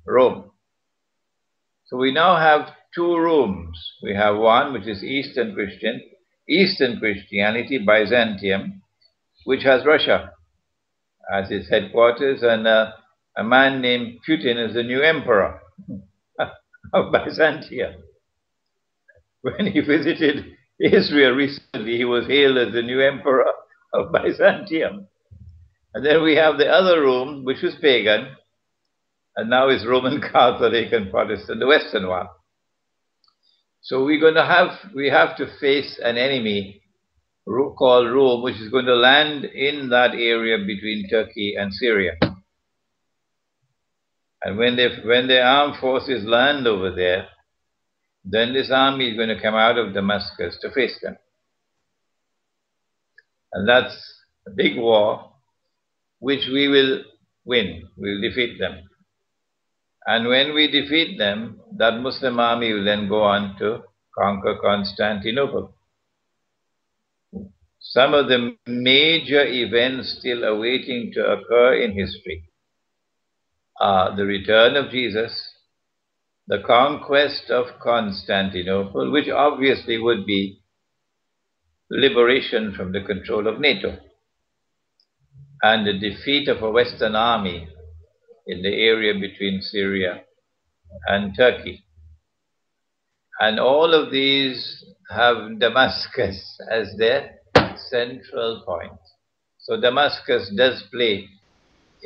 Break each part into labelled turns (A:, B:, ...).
A: Rome. So we now have two Romes. We have one which is Eastern Christianity, Byzantium, which has Russia as its headquarters, and a man named Putin is the new emperor of Byzantium. When he visited Israel recently, he was hailed as the new emperor of Byzantium. And then we have the other Rome, which was pagan, and now is Roman Catholic and Protestant, the Western one. So we have to face an enemy called Rome, which is going to land in that area between Turkey and Syria. And when the armed forces land over there, then this army is going to come out of Damascus to face them. And that's a big war, which we will win. We'll defeat them. And when we defeat them, that Muslim army will then go on to conquer Constantinople. Some of the major events still awaiting to occur in history are the return of Jesus, the conquest of Constantinople, which obviously would be liberation from the control of NATO, and the defeat of a Western army in the area between Syria and Turkey. And all of these have Damascus as their central point. So Damascus does play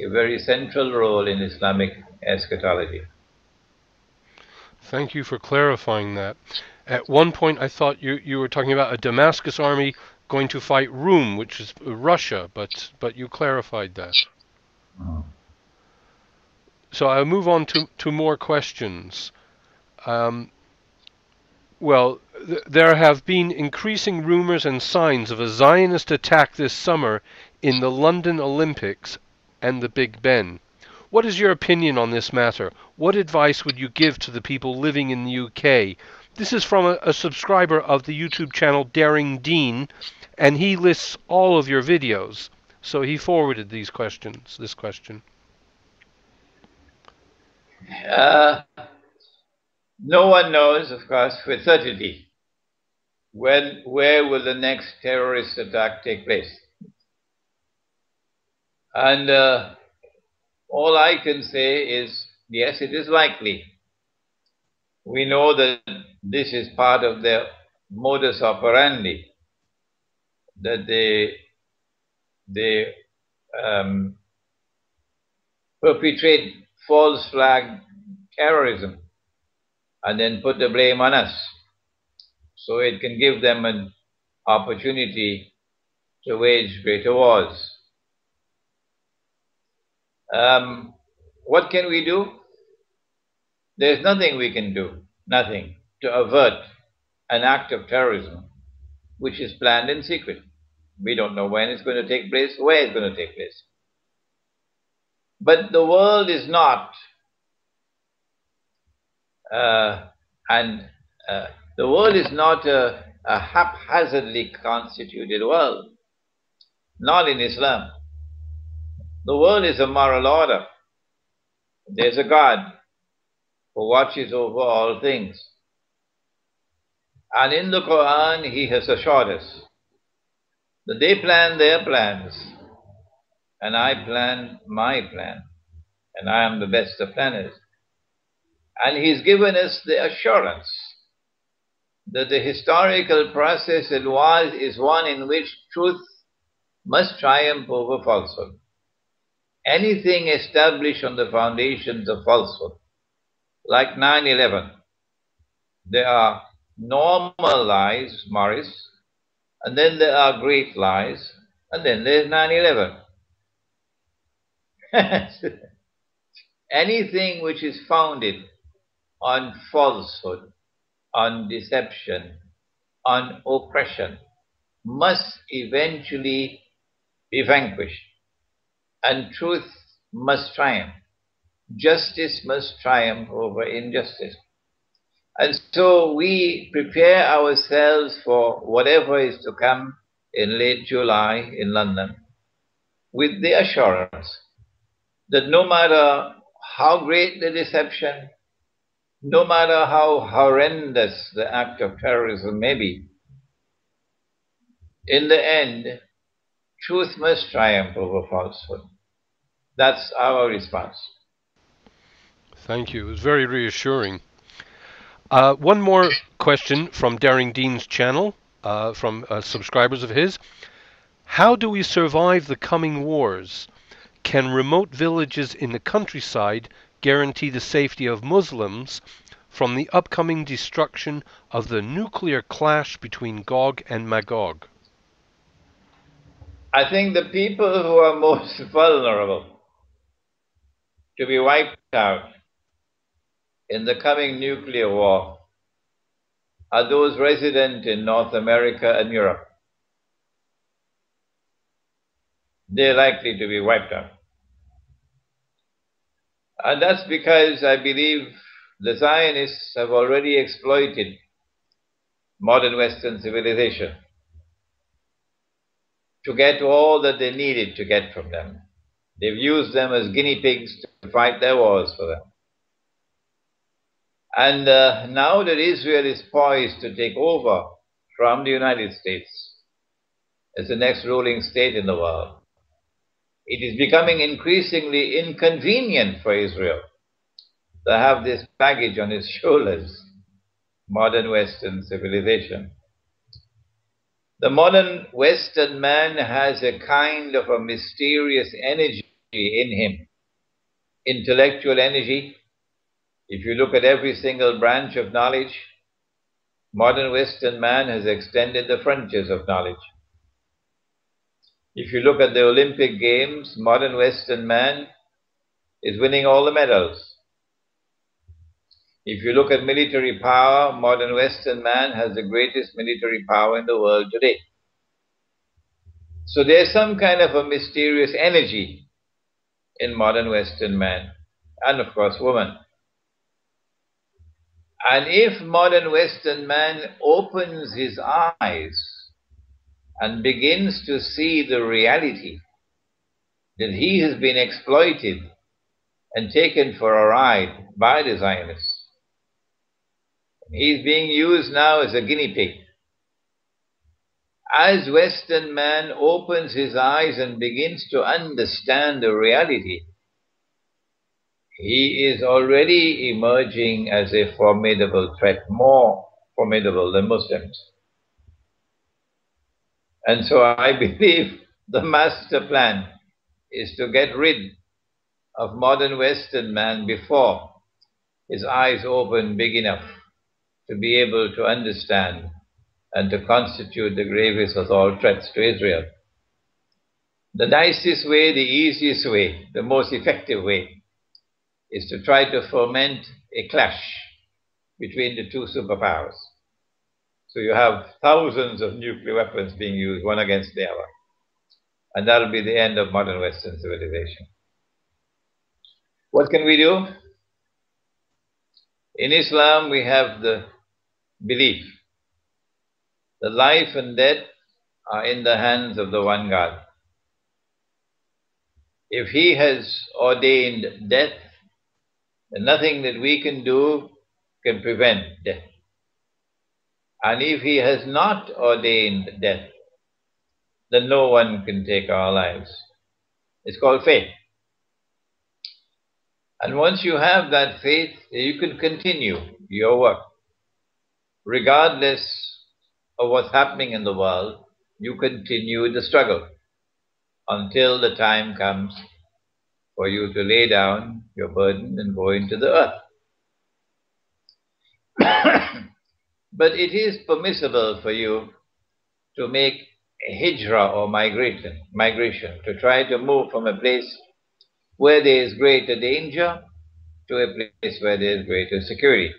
A: a very central role in Islamic eschatology.
B: Thank you for clarifying that. At one point I thought you were talking about a Damascus army going to fight Rome, which is Russia, but you clarified that. So I'll move on to more questions. Well, there have been increasing rumors and signs of a Zionist attack this summer in the London Olympics and the Big Ben. What is your opinion on this matter? What advice would you give to the people living in the UK? This is from a subscriber of the YouTube channel Daring Dean, and he lists all of your videos. So he forwarded this question.
A: No one knows, of course, with certainty where will the next terrorist attack take place. And all I can say is, yes, it is likely. We know that this is part of their modus operandi, that they perpetrate false flag terrorism and then put the blame on us, so it can give them an opportunity to wage greater wars. What can we do? There's nothing we can do, nothing, to avert an act of terrorism which is planned in secret. We don't know when it's going to take place, where it's going to take place. But the world is not the world is not a haphazardly constituted world, not in Islam. The world is a moral order. There's a God who watches over all things. And in the Quran, He has assured us that they plan their plans, and I plan my plan, and I am the best of planners. And He's given us the assurance that the historical process is one in which truth must triumph over falsehood. Anything established on the foundations of falsehood, like 9/11, there are normal lies, Morris, and then there are great lies, and then there's 9/11. Anything which is founded on falsehood, on deception, on oppression, must eventually be vanquished, and truth must triumph. Justice must triumph over injustice. And so we prepare ourselves for whatever is to come in late July in London with the assurance that no matter how great the deception, no matter how horrendous the act of terrorism may be, in the end, truth must triumph over falsehood. That's our response.
B: Thank you. It was very reassuring. One more question from Daring Dean's channel, from subscribers of his. How do we survive the coming wars? Can remote villages in the countryside guarantee the safety of Muslims from the upcoming destruction of the nuclear clash between Gog and Magog?
A: I think the people who are most vulnerable to be wiped out in the coming nuclear war are those resident in North America and Europe. They're likely to be wiped out. And that's because I believe the Zionists have already exploited modern Western civilization to get all that they needed to get from them. They've used them as guinea pigs to fight their wars for them. And now that Israel is poised to take over from the United States as the next ruling state in the world, it is becoming increasingly inconvenient for Israel to have this baggage on its shoulders, modern Western civilization. The modern Western man has a kind of a mysterious energy in him, intellectual energy. If you look at every single branch of knowledge, modern Western man has extended the frontiers of knowledge. If you look at the Olympic Games, modern Western man is winning all the medals. If you look at military power, modern Western man has the greatest military power in the world today. So there's some kind of a mysterious energy in modern Western man, and of course woman. And if modern Western man opens his eyes and begins to see the reality that he has been exploited and taken for a ride by the Zionists, he's being used now as a guinea pig. As Western man opens his eyes and begins to understand the reality, he is already emerging as a formidable threat, more formidable than Muslims. And so I believe the master plan is to get rid of modern Western man before his eyes open big enough to be able to understand and to constitute the gravest of all threats to Israel. The nicest way, the easiest way, the most effective way is to try to foment a clash between the two superpowers. So you have thousands of nuclear weapons being used, one against the other. And that'll be the end of modern Western civilization. What can we do? In Islam, we have the belief that life and death are in the hands of the one God. If He has ordained death, then nothing that we can do can prevent death. And if He has not ordained death, then no one can take our lives. It's called faith. And once you have that faith, you can continue your work. Regardless of what's happening in the world, you continue the struggle until the time comes for you to lay down your burden and go into the earth. But it is permissible for you to make a hijrah or migration, to try to move from a place where there is greater danger to a place where there is greater security.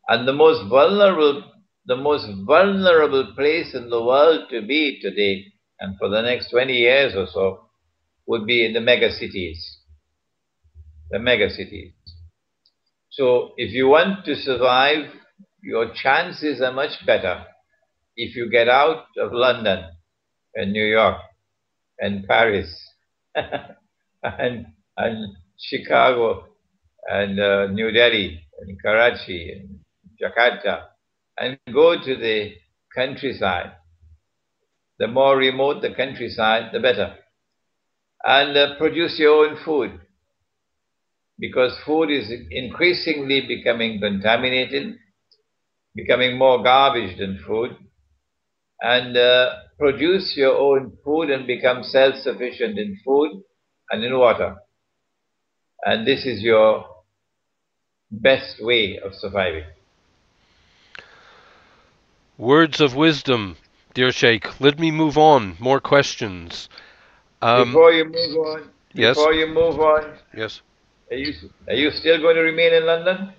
A: And the most vulnerable place in the world to be today and for the next 20 years or so would be in the mega cities. The mega cities. So if you want to survive, your chances are much better if you get out of London and New York and Paris and Chicago and New Delhi and Karachi and Jakarta and go to the countryside. The more remote the countryside, the better. And produce your own food because food is increasingly becoming contaminated, becoming more garbage than food. And produce your own food and become self-sufficient in food and in water. And this is your best way of surviving.
B: Words of wisdom, dear Sheikh. Let me move on. More questions.
A: Before you move on,
B: Yes,
A: before you move on,
B: yes.
A: are you still going to remain in London?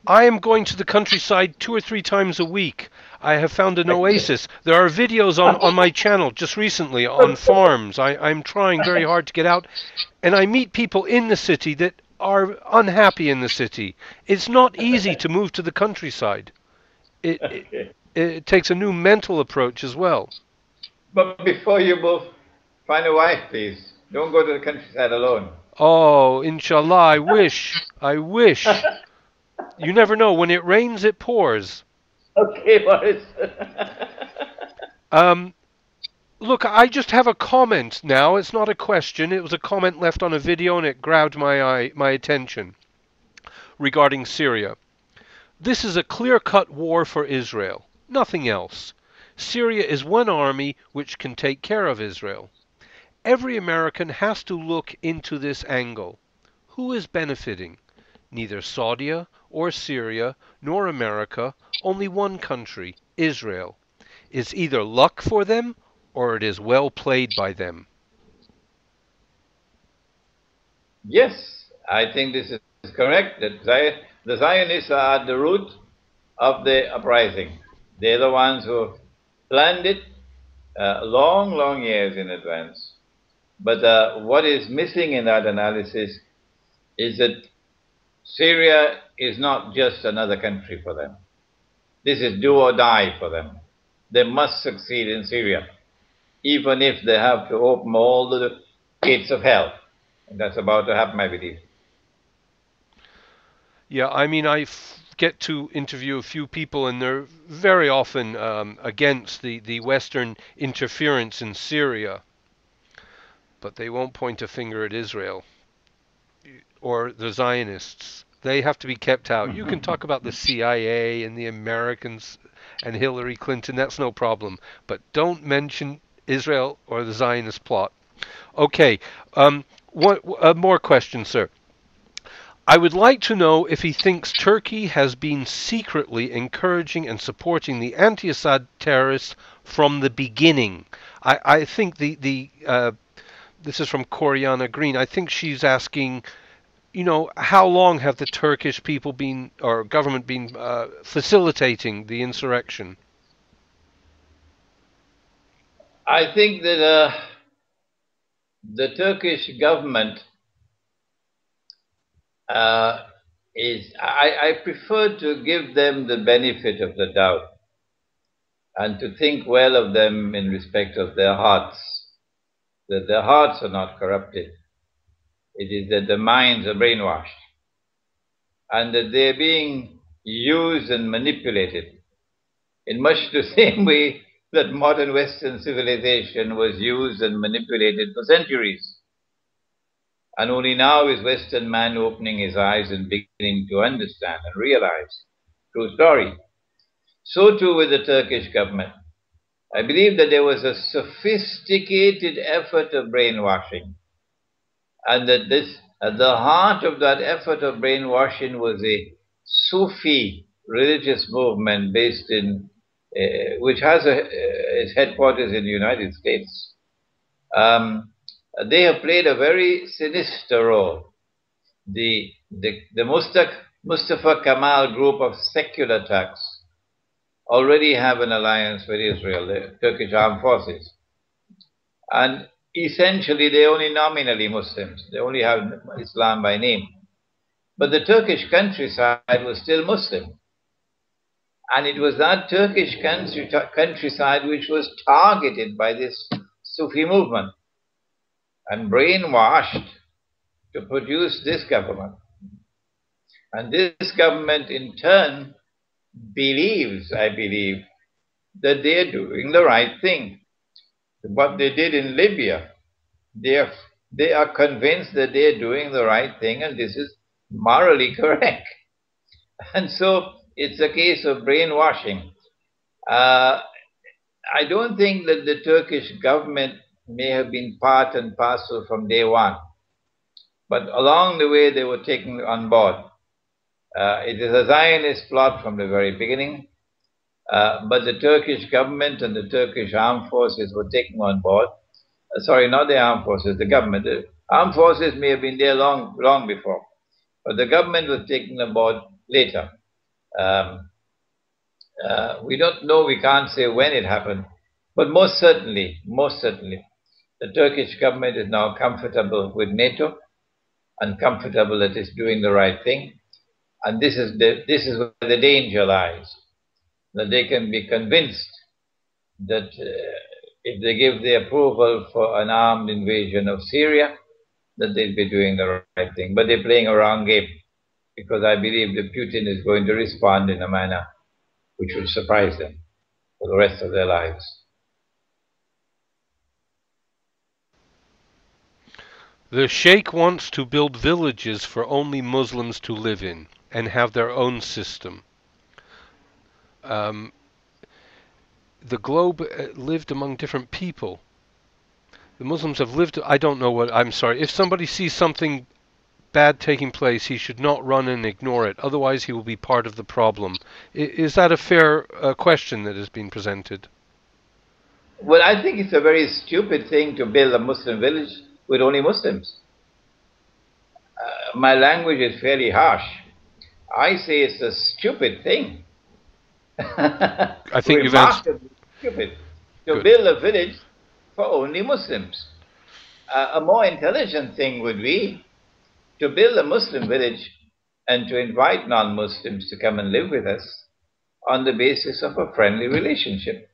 B: I am going to the countryside 2 or 3 times a week. I have found an oasis. There are videos on my channel just recently on farms. I'm trying very hard to get out, and I meet people in the city that are unhappy in the city. It's not easy to move to the countryside. It, it,
A: Okay.
B: it takes a new mental approach as well.
A: But before you move, find a wife, please. Don't go to the countryside alone.
B: Oh, inshallah, I wish. I wish. You never know. When it rains, it pours.
A: Okay, Boris.
B: Um, Look, I just have a comment now. It's not a question. It was a comment left on a video and it grabbed my attention regarding Syria. This is a clear-cut war for Israel. Nothing else. Syria is one army which can take care of Israel. Every American has to look into this angle. Who is benefiting? Neither Saudi or Syria nor America, only one country, Israel. It's either luck for them or it is well played by them.
A: Yes, I think this is correct. That the Zionists are at the root of the uprising. They're the ones who planned it long, long years in advance. But what is missing in that analysis is that Syria is not just another country for them. This is do or die for them. They must succeed in Syria, even if they have to open all the gates of hell. And that's about to happen, I believe.
B: Yeah, I mean, get to interview a few people, and they're very often against the Western interference in Syria, but they won't point a finger at Israel or the Zionists. They have to be kept out. You can talk about the CIA and the Americans and Hillary Clinton, that's no problem, but don't mention Israel or the Zionist plot. Okay, one more question, sir. I would like to know if he thinks Turkey has been secretly encouraging and supporting the anti-Assad terrorists from the beginning. I think this is from Coriana Green. I think she's asking, how long have the Turkish people been or government been facilitating the insurrection?
A: I think that the Turkish government I prefer to give them the benefit of the doubt and to think well of them in respect of their hearts, that their hearts are not corrupted. It is that the minds are brainwashed and that they're being used and manipulated in much the same way that modern Western civilization was used and manipulated for centuries. And only now is Western man opening his eyes and beginning to understand and realize true story. So too with the Turkish government. I believe that there was a sophisticated effort of brainwashing, and that at the heart of that effort of brainwashing was a Sufi religious movement based in, which has its headquarters in the United States. They have played a very sinister role. The Mustafa Kemal group of secular Turks already have an alliance with Israel, the Turkish armed forces. And essentially, they're only nominally Muslims. They only have Islam by name. But the Turkish countryside was still Muslim. And it was that Turkish countryside which was targeted by this Sufi movement and brainwashed to produce this government. And this government in turn believes, I believe, that they are doing the right thing. What they did in Libya, they are convinced that they are doing the right thing and this is morally correct. And so it's a case of brainwashing. I don't think that the Turkish government may have been part and parcel from day one, but along the way they were taken on board. It is a Zionist plot from the very beginning, but the Turkish government and the Turkish armed forces were taken on board. Sorry, not the armed forces, the government. The armed forces may have been there long before, but the government was taken on board later. We don't know, we can't say when it happened, but most certainly, the Turkish government is now comfortable with NATO and comfortable that it's doing the right thing. And this is where the danger lies, that they can be convinced that if they give the approval for an armed invasion of Syria, that they'll be doing the right thing. But they're playing a wrong game, because I believe that Putin is going to respond in a manner which will surprise them for the rest of their lives.
B: The Sheikh wants to build villages for only Muslims to live in and have their own system. The globe lived among different people. The Muslims have lived, I don't know what, I'm sorry. If somebody sees something bad taking place, he should not run and ignore it. Otherwise, he will be part of the problem. Is that a fair question that has been presented?
A: Well, I think it's a very stupid thing to build a Muslim village with only Muslims. My language is fairly harsh. I say it's a stupid thing.
B: I think you've answered.
A: Stupid to build a village for only Muslims. A more intelligent thing would be to build a Muslim village and to invite non-Muslims to come and live with us on the basis of a friendly relationship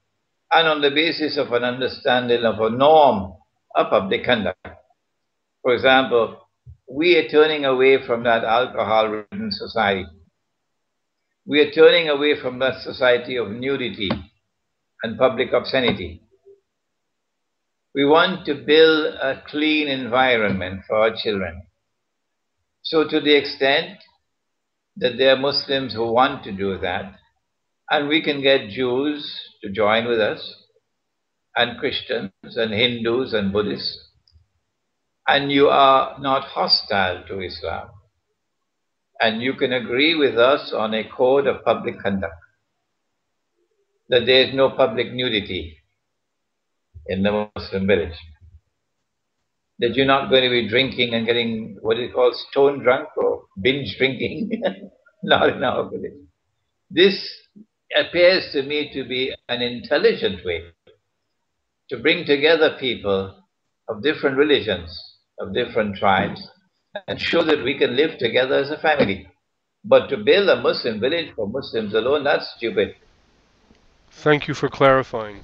A: and on the basis of an understanding of a norm of public conduct. For example, we are turning away from that alcohol-ridden society. We are turning away from that society of nudity and public obscenity. We want to build a clean environment for our children. So to the extent that there are Muslims who want to do that, and we can get Jews to join with us, and Christians and Hindus and Buddhists, and you are not hostile to Islam, and you can agree with us on a code of public conduct, that there is no public nudity in the Muslim village, that you're not going to be drinking and getting what is called stone drunk or binge drinking, not in our village. This appears to me to be an intelligent way to bring together people of different religions, of different tribes, and show that we can live together as a family. But to build a Muslim village for Muslims alone, that's stupid.
B: Thank you for clarifying.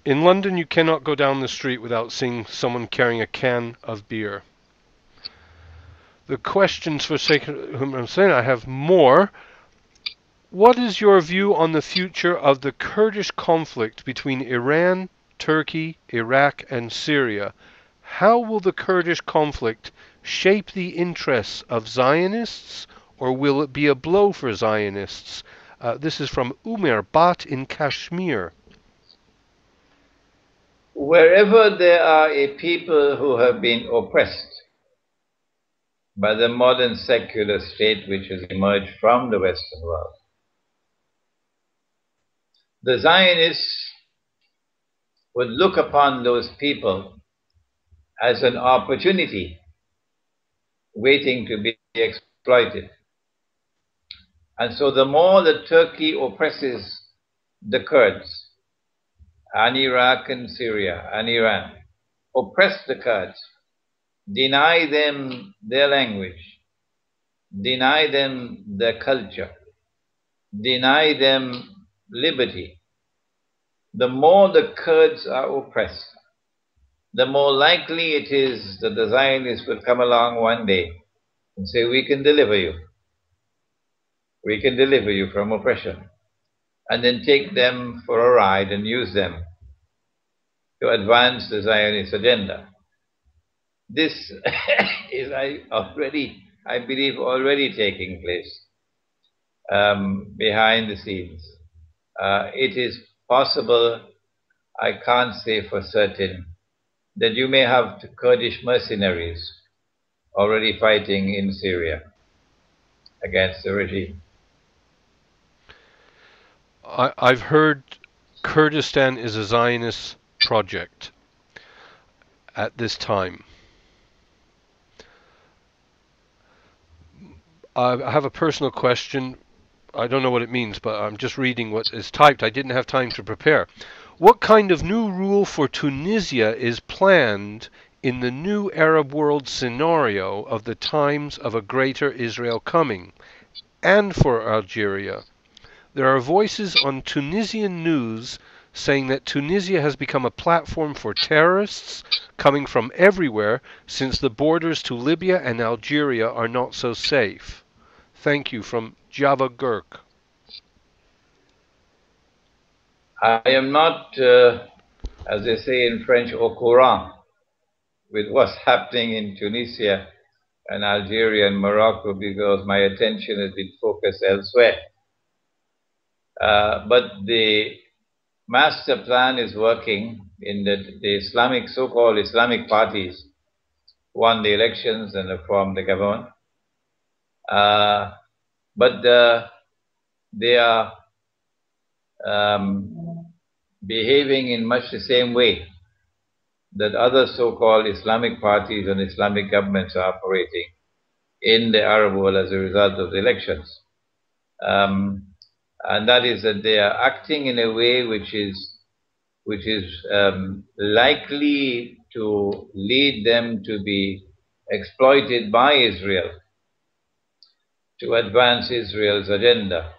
B: In London, you cannot go down the street without seeing someone carrying a can of beer. The questions for sake of whom I'm saying, I have more. What is your view on the future of the Kurdish conflict between Iran, Turkey, Iraq, and Syria? How will the Kurdish conflict shape the interests of Zionists, or will it be a blow for Zionists? This is from Umar Bat in Kashmir.
A: Wherever there are a people who have been oppressed by the modern secular state which has emerged from the Western world, the Zionists would look upon those people as an opportunity waiting to be exploited. And so the more that Turkey oppresses the Kurds, and Iraq and Syria and Iran, oppress the Kurds, deny them their language, deny them their culture, deny them liberty, the more the Kurds are oppressed, the more likely it is that the Zionists will come along one day and say, we can deliver you. We can deliver you from oppression. And then take them for a ride and use them to advance the Zionist agenda. This is, I believe, already taking place behind the scenes. It is possible, I can't say for certain, that you may have Kurdish mercenaries already fighting in Syria against the regime.
B: I've heard Kurdistan is a Zionist project at this time. I have a personal question. I don't know what it means, but I'm just reading what is typed. I didn't have time to prepare. What kind of new rule for Tunisia is planned in the new Arab world scenario of the times of a greater Israel coming, and for Algeria? There are voices on Tunisian news saying that Tunisia has become a platform for terrorists coming from everywhere since the borders to Libya and Algeria are not so safe. Thank you, from Java Gurk.
A: I am not, as they say in French, au courant with what's happening in Tunisia and Algeria and Morocco because my attention has been focused elsewhere. But the master plan is working in that the Islamic, so-called Islamic parties won the elections and formed the government. But they are behaving in much the same way that other so-called Islamic parties and Islamic governments are operating in the Arab world as a result of the elections. And that is that they are acting in a way which is likely to lead them to be exploited by Israel to advance Israel's agenda,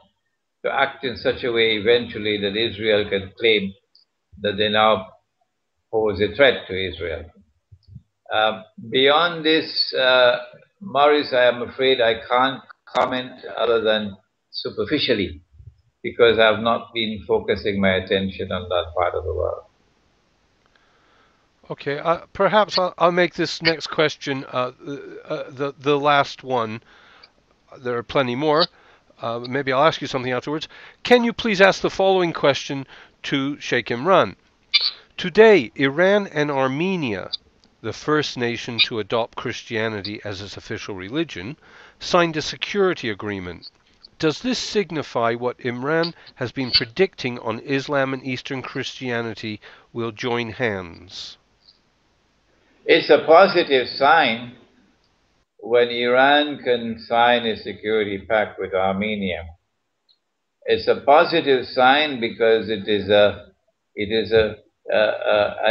A: to act in such a way eventually that Israel can claim that they now pose a threat to Israel. Beyond this, Maurice, I am afraid I can't comment other than superficially, because I have not been focusing my attention on that part of the world.
B: Okay, perhaps I'll make this next question the last one. There are plenty more. Maybe I'll ask you something afterwards. Can you please ask the following question to Sheikh Imran? Today, Iran and Armenia, the first nation to adopt Christianity as its official religion, signed a security agreement. Does this signify what Imran has been predicting on Islam and Eastern Christianity will join hands?
A: It's a positive sign when Iran can sign a security pact with Armenia. It's a positive sign because it is an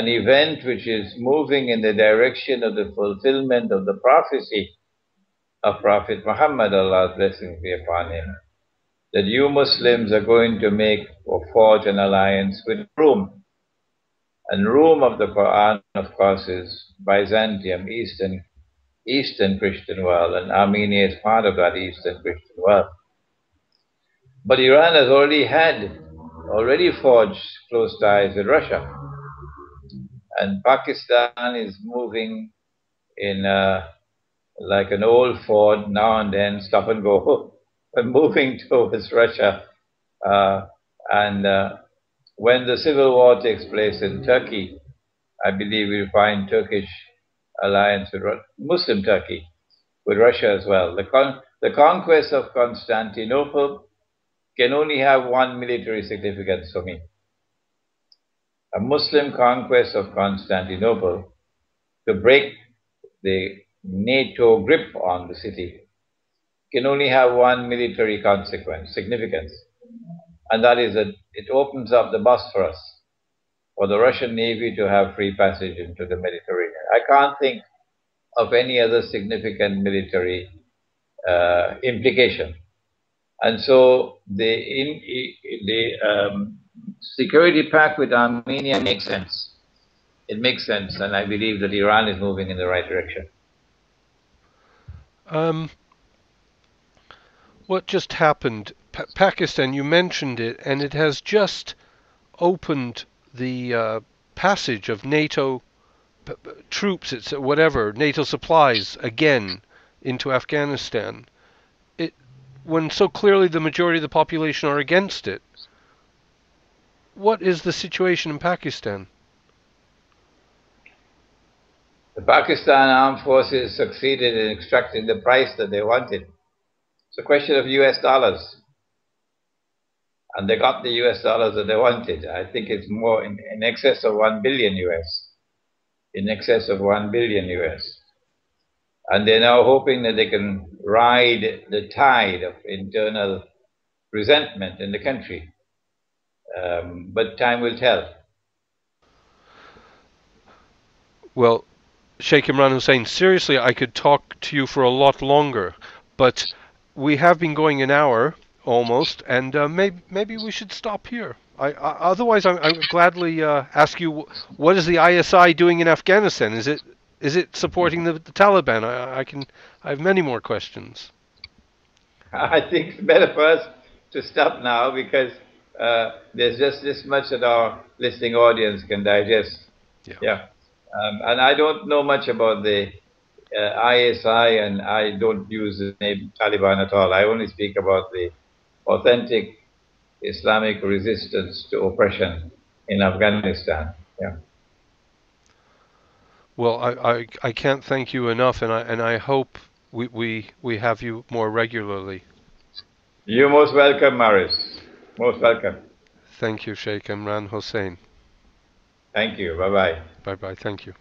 A: event which is moving in the direction of the fulfillment of the prophecy of Prophet Muhammad, Allah's blessings be upon him, that you Muslims are going to make or forge an alliance with Rome. And Rome of the Quran, of course, is Byzantium, Eastern Christian world, and Armenia is part of that Eastern Christian world. But Iran has already forged close ties with Russia. And Pakistan is moving in like an old Ford, now and then stop and go, but moving towards Russia. When the civil war takes place in Turkey, I believe we'll find Turkish alliance with Muslim Turkey, with Russia as well. The conquest of Constantinople can only have one military significance for me. A Muslim conquest of Constantinople to break the NATO grip on the city can only have one military significance, and that is that it opens up the Bosphorus for the Russian Navy to have free passage into the Mediterranean. I can't think of any other significant military implication. And so the security pact with Armenia makes sense. it makes sense, and I believe that Iran is moving in the right direction.
B: Um, what just happened? Pakistan, you mentioned it, and it has just opened the passage of NATO troops, it's whatever NATO supplies again into Afghanistan. It when so clearly the majority of the population are against it. What is the situation in Pakistan?
A: The Pakistan armed forces succeeded in extracting the price that they wanted. It's a question of US dollars. And they got the US dollars that they wanted. I think it's more in excess of 1 billion US. In excess of 1 billion US. And they're now hoping that they can ride the tide of internal resentment in the country. But time will tell.
B: Well, Sheikh Imran Hussein, seriously, I could talk to you for a lot longer, but we have been going an hour almost, and maybe we should stop here. Otherwise, I would gladly ask you, what is the ISI doing in Afghanistan? Is it supporting the Taliban? I have many more questions.
A: I think it's better for us to stop now because there's just this much that our listening audience can digest.
B: Yeah.
A: Yeah. And I don't know much about the ISI, and I don't use the name Taliban at all. I only speak about the authentic Islamic resistance to oppression in Afghanistan. Yeah.
B: Well, I can't thank you enough, and I hope we have you more regularly.
A: You're most welcome, Maris. Most welcome.
B: Thank you, Sheikh Imran Hussein.
A: Thank you. Bye bye.
B: Bye bye. Thank you.